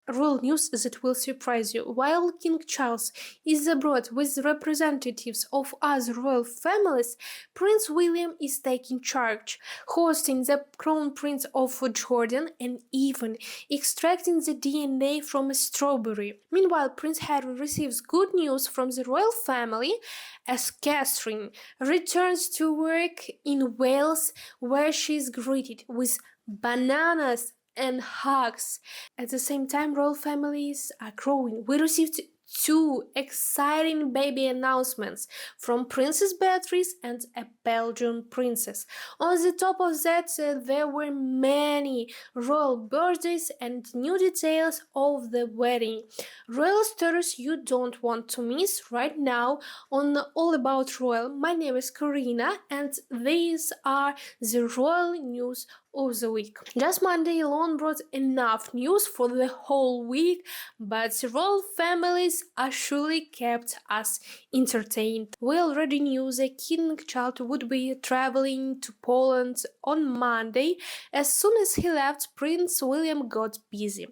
Royal news that will surprise you. While King Charles is abroad with representatives of other royal families, Prince William is taking charge, hosting the Crown Prince of Jordan and even extracting the DNA from a strawberry. Meanwhile, Prince Harry receives good news from the royal family as Catherine returns to work in Wales, where she is greeted with bananas and hugs. At the same time, royal families are growing. We received two exciting baby announcements from Princess Beatrice and a Belgian princess. On the top of that, there were many royal birthdays and new details of the wedding. Royal stories you don't want to miss right now on All About Royal. My name is Karina and these are the royal news of the week. Just Monday alone brought enough news for the whole week, but the royal families are surely kept us entertained. We already knew the King Child would be traveling to Poland on Monday. As soon as he left, Prince William got busy.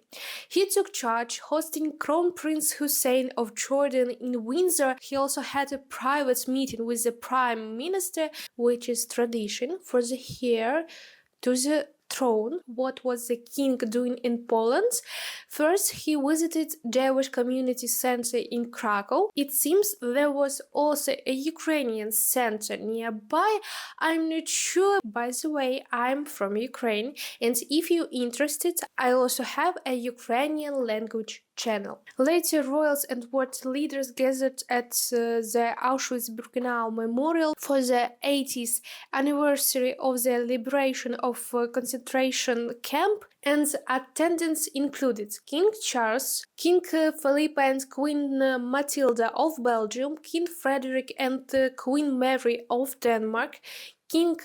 He took charge, hosting Crown Prince Hussein of Jordan in Windsor. He also had a private meeting with the Prime Minister, which is tradition for the heir to the throne. What was the king doing in Poland? First, he visited Jewish community center in Krakow. It seems there was also a Ukrainian center nearby. I'm not sure. By the way, I'm from Ukraine, and if you're interested, I also have a Ukrainian language channel. Later, royals and world leaders gathered at the Auschwitz-Birkenau Memorial for the 80th anniversary of the liberation of concentration camp, and attendance included King Charles, King Philip and Queen Matilda of Belgium, King Frederick and Queen Mary of Denmark, King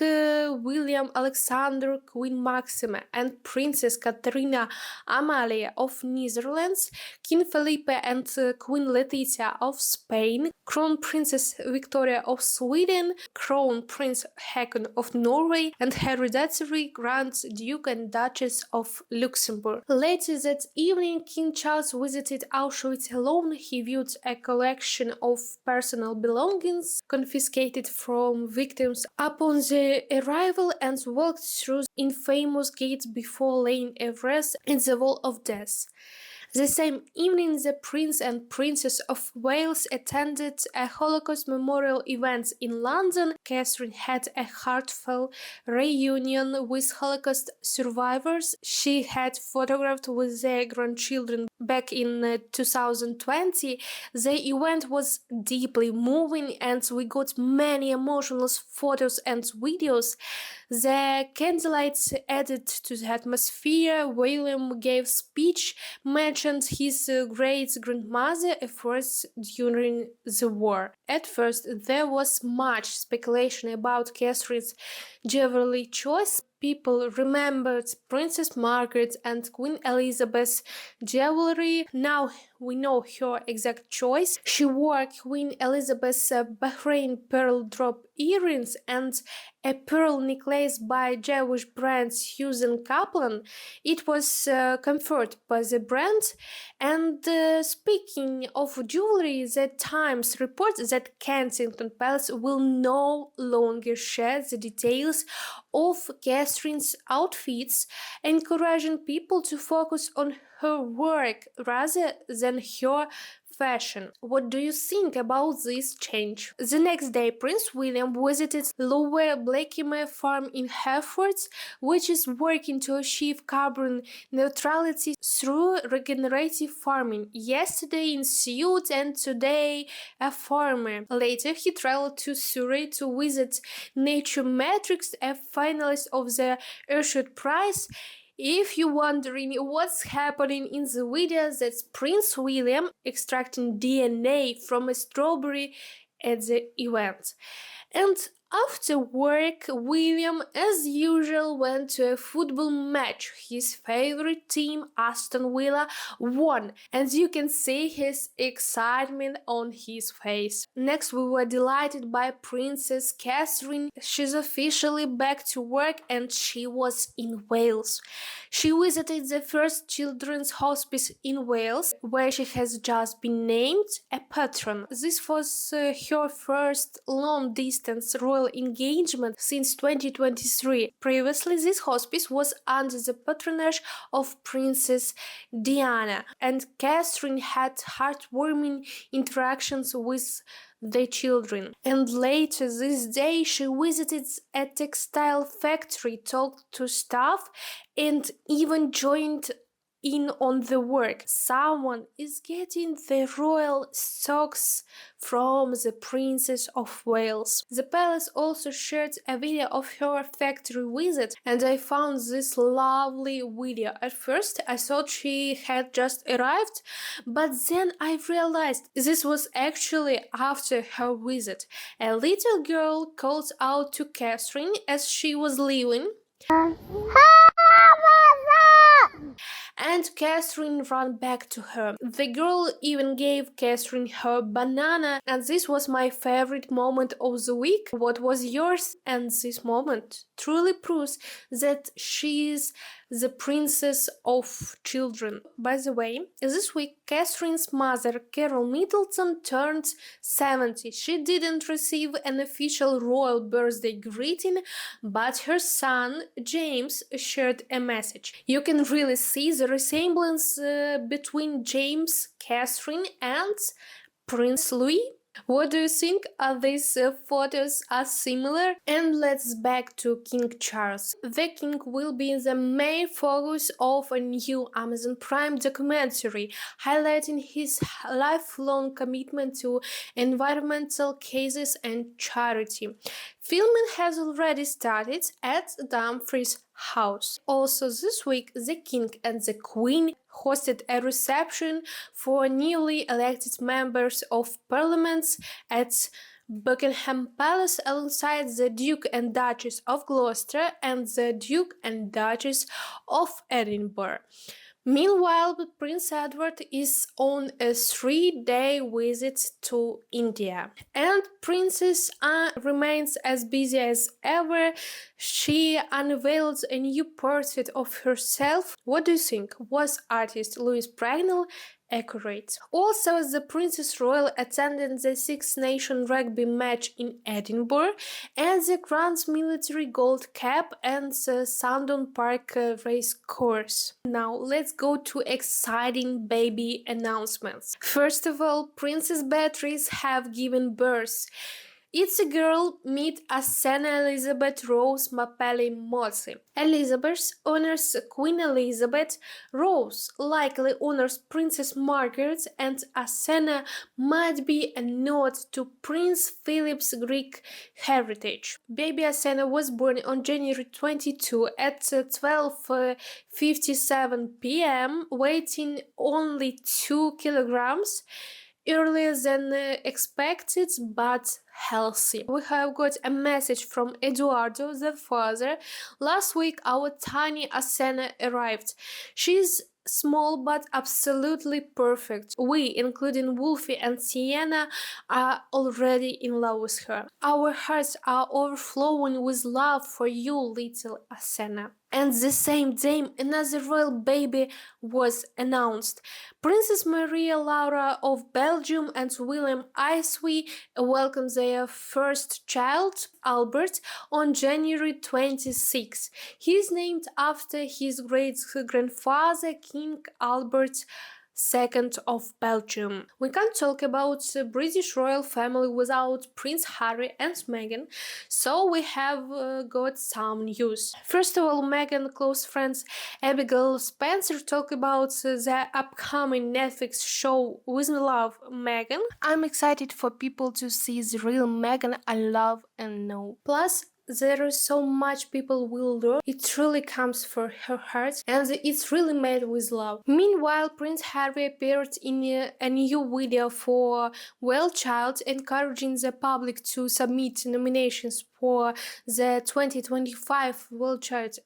William Alexander, Queen Maxima, and Princess Katerina Amalia of Netherlands, King Felipe and Queen Letizia of Spain, Crown Princess Victoria of Sweden, Crown Prince Haakon of Norway, and Hereditary Grand Duke and Duchess of Luxembourg. Later that evening, King Charles visited Auschwitz alone. He viewed a collection of personal belongings confiscated from victims upon the arrival and walked through infamous gates before laying a wreath in the Wall of Death. The same evening, the Prince and Princess of Wales attended a Holocaust memorial event in London. Catherine had a heartfelt reunion with Holocaust survivors she had photographed with their grandchildren back in 2020. The event was deeply moving and we got many emotional photos and videos. The candlelight added to the atmosphere. William gave speech, mentioned his great-grandmother efforts during the war. At first, there was much speculation about Catherine's jewelry choice. People remembered Princess Margaret and Queen Elizabeth's jewelry. Now we know her exact choice. She wore Queen Elizabeth's Bahrain pearl drop earrings and a pearl necklace by Jewish brand Susan Kaplan. It was confirmed by the brand. And speaking of jewelry, the Times reports that Kensington Palace will no longer share the details of Catherine's outfits, encouraging people to focus on her work rather than her fashion. What do you think about this change? The next day, Prince William visited Lower Blakemere Farm in Hereford, which is working to achieve carbon neutrality through regenerative farming. Yesterday in Suit and today a farmer. Later, he traveled to Surrey to visit Nature Matrix, a finalist of the Earthshot Prize. If you're wondering what's happening in the video, that's Prince William extracting DNA from a strawberry at the event. And after work, William, as usual, went to a football match. His favorite team, Aston Villa, won, and you can see his excitement on his face. Next, we were delighted by Princess Catherine. She's officially back to work and she was in Wales. She visited the first children's hospice in Wales, where she has just been named a patron. This was her first long-distance royal engagement since 2023. Previously, this hospice was under the patronage of Princess Diana, and Catherine had heartwarming interactions with the children. And later this day, she visited a textile factory, talked to staff, and even joined in on the work. Someone is getting the royal socks from the Princess of Wales. The palace also shared a video of her factory visit, and I found this lovely video. At first I thought she had just arrived, but then I realized this was actually after her visit. A little girl called out to Catherine as she was leaving, and Catherine ran back to her. The girl even gave Catherine her banana, and this was my favorite moment of the week. What was yours? And this moment truly proves that she is the princess of children. By the way, this week Catherine's mother, Carol Middleton, turned 70. She didn't receive an official royal birthday greeting, but her son, James, shared a message. You can really see the resemblance between James, Catherine, and Prince Louis. What do you think? Are these photos are similar? And let's back to King Charles. The king will be the main focus of a new Amazon Prime documentary, highlighting his lifelong commitment to environmental causes and charity. Filming has already started at Dumfries House. Also this week, the king and the queen hosted a reception for newly elected members of parliament at Buckingham Palace alongside the Duke and Duchess of Gloucester and the Duke and Duchess of Edinburgh. Meanwhile, Prince Edward is on a 3-day visit to India. And Princess Anne remains as busy as ever. She unveiled a new portrait of herself. What do you think? Was artist Louis Bracknell accurate? Also, the Princess Royal attended the Six Nations rugby match in Edinburgh and the Grand Military Gold Cup and the Sandon Park race course. Now let's go to exciting baby announcements. First of all, Princess Beatrice have given birth. It's a girl, meet Athena Elizabeth Rose Mapelli Mozzi. Elizabeth honors Queen Elizabeth, Rose likely honors Princess Margaret, and Athena might be a nod to Prince Philip's Greek heritage. Baby Athena was born on January 22 at 12:57 p.m., weighing only 2 kilograms. Earlier than expected, but healthy. We have got a message from Eduardo, the father. Last week, our tiny Athena arrived. She's small but absolutely perfect. We, including Wolfie and Sienna, are already in love with her. Our hearts are overflowing with love for you, little Athena. And the same day, another royal baby was announced. Princess Maria Laura of Belgium and William Iswy welcomed their first child, Albert, on January 26. He is named after his great-grandfather, King Albert II of Belgium. We can't talk about the British royal family without Prince Harry and Meghan, so we have got some news. First of all, Meghan's close friends Abigail Spencer talk about the upcoming Netflix show With Love, Meghan. I'm excited for people to see the real Meghan I love and know. Plus, there is so much people will learn. It truly comes from her heart and it's really made with love. Meanwhile, Prince Harry appeared in a new video for WellChild, encouraging the public to submit nominations for the 2025 WellChild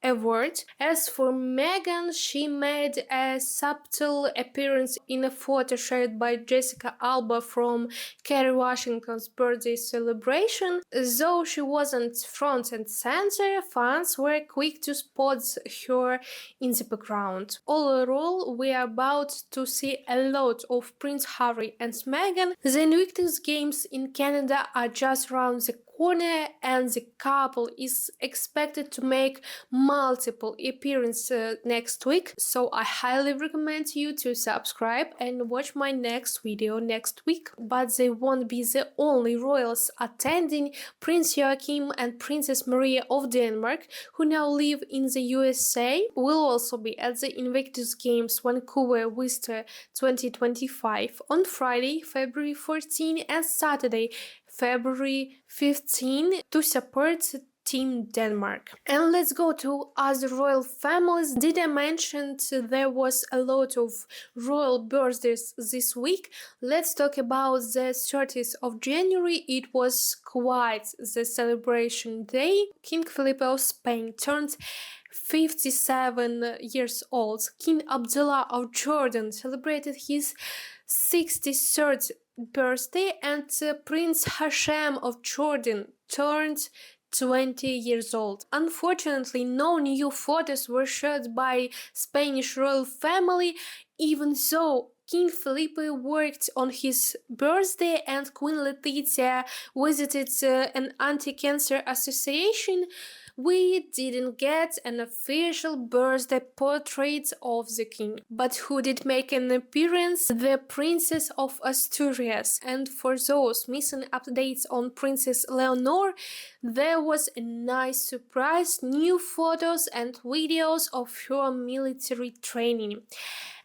award. As for Meghan, she made a subtle appearance in a photo shared by Jessica Alba from Kerry Washington's birthday celebration. Though she wasn't front and center, fans were quick to spot her in the background. Overall, we are about to see a lot of Prince Harry and Meghan. The Invictus Games in Canada are just around the corner, and the couple is expected to make multiple appearances next week, so I highly recommend you to subscribe and watch my next video next week. But they won't be the only royals attending. Prince Joachim and Princess Maria of Denmark, who now live in the USA, will also be at the Invictus Games Vancouver Whistler 2025 on Friday, February 14 and Saturday, February 15 to support Team Denmark. And let's go to other royal families. Did I mention there was a lot of royal birthdays this week? Let's talk about the 30th of January. It was quite the celebration day. King Felipe of Spain turned 57 years old. King Abdullah of Jordan celebrated his 63rd birthday, and Prince Hashem of Jordan turned 20 years old. Unfortunately, no new photos were shared by Spanish royal family, even though King Felipe worked on his birthday and Queen Letizia visited an anti-cancer association. We didn't get an official birthday portrait of the king. But who did make an appearance? The Princess of Asturias. And for those missing updates on Princess Leonor, there was a nice surprise, new photos and videos of her military training.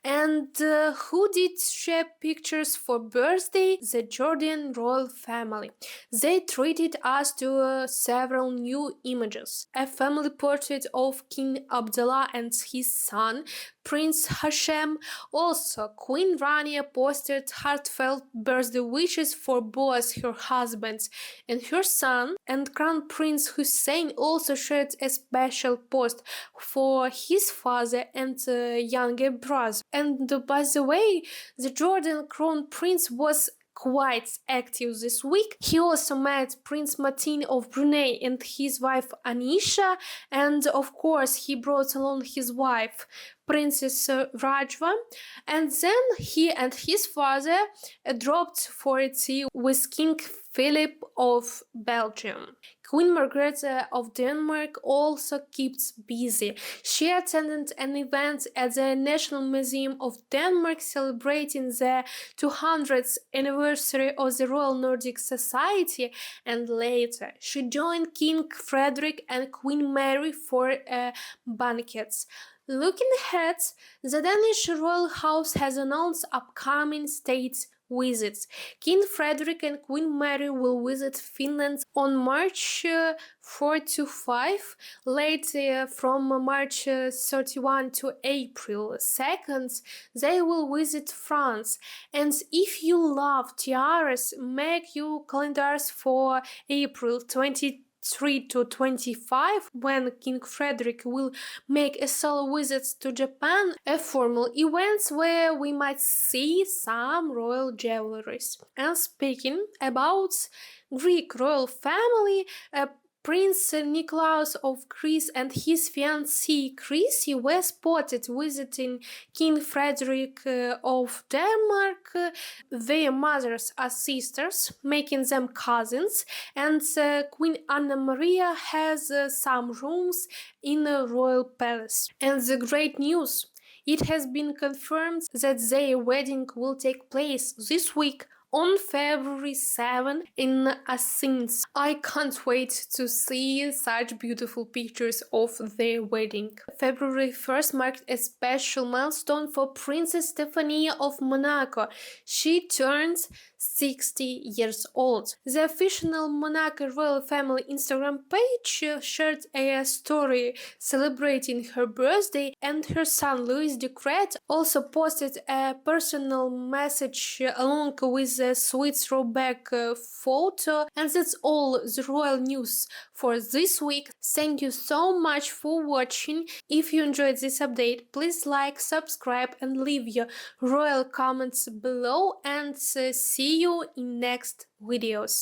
And who did share pictures for birthday? The Jordan royal family. They treated us to several new images. A family portrait of King Abdullah and his son, Prince Hashem. Also, Queen Rania posted heartfelt birthday wishes for both her husbands and her son, and Crown Prince Hussein also shared a special post for his father and younger brother. And by the way, the Jordan Crown Prince was quite active this week. He also met Prince Mateen of Brunei and his wife Anisha, and of course he brought along his wife Princess Rajwa, and then he and his father dropped for a tea with King Philip of Belgium. Queen Margrethe of Denmark also keeps busy. She attended an event at the National Museum of Denmark celebrating the 200th anniversary of the Royal Nordic Society, and later she joined King Frederick and Queen Mary for banquets. Looking ahead, the Danish royal house has announced upcoming state visits. King Frederick and Queen Mary will visit Finland on March 4 to 5, later from March 31 to April 2nd, they will visit France. And if you love tiaras, make your calendars for April 23 to 25, when King Frederick will make a solo visit to Japan, a formal event where we might see some royal jewelries. And speaking about Greek royal family, Prince Nicholas of Greece and his fiancée Chrissy were spotted visiting King Frederick of Denmark. Their mothers are sisters, making them cousins, and Queen Anna Maria has some rooms in the royal palace. And the great news, it has been confirmed that their wedding will take place this week on February 7 in Athens. I can't wait to see such beautiful pictures of their wedding. February 1st marked a special milestone for Princess Stephanie of Monaco. She turned 60 years old. The official Monaco royal family Instagram page shared a story celebrating her birthday, and her son Louis Ducret also posted a personal message along with a sweet throwback photo. And that's all the royal news for this week. Thank you so much for watching. If you enjoyed this update, please like, subscribe and leave your royal comments below, and see you in next videos.